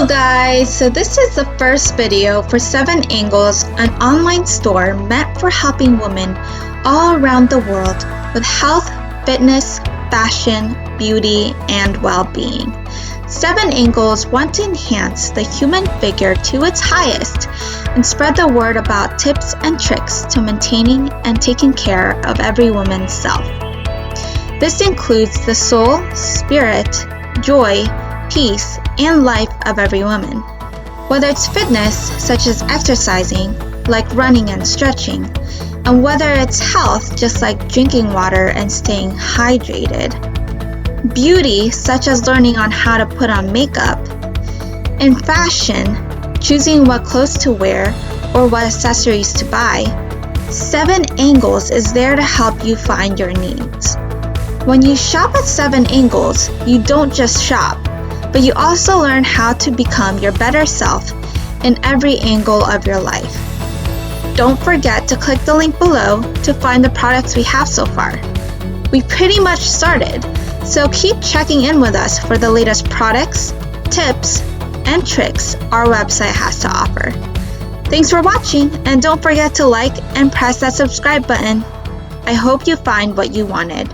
Hello guys, so this is the first video for 7ANGLES, an online store meant for helping women all around the world with health, fitness, fashion, beauty, and well-being. 7ANGLES want to enhance the human figure to its highest and spread the word about tips and tricks to maintaining and taking care of every woman's self. This includes the soul, spirit, joy, peace, and life of every woman. Whether it's fitness, such as exercising, like running and stretching, and whether it's health, just like drinking water and staying hydrated. Beauty, such as learning on how to put on makeup. And fashion, choosing what clothes to wear or what accessories to buy. 7ANGLES is there to help you find your needs. When you shop at 7ANGLES, you don't just shop, but you also learn how to become your better self in every angle of your life. Don't forget to click the link below to find the products we have so far. We pretty much started, so keep checking in with us for the latest products, tips, and tricks our website has to offer. Thanks for watching, and don't forget to like and press that subscribe button. I hope you find what you wanted.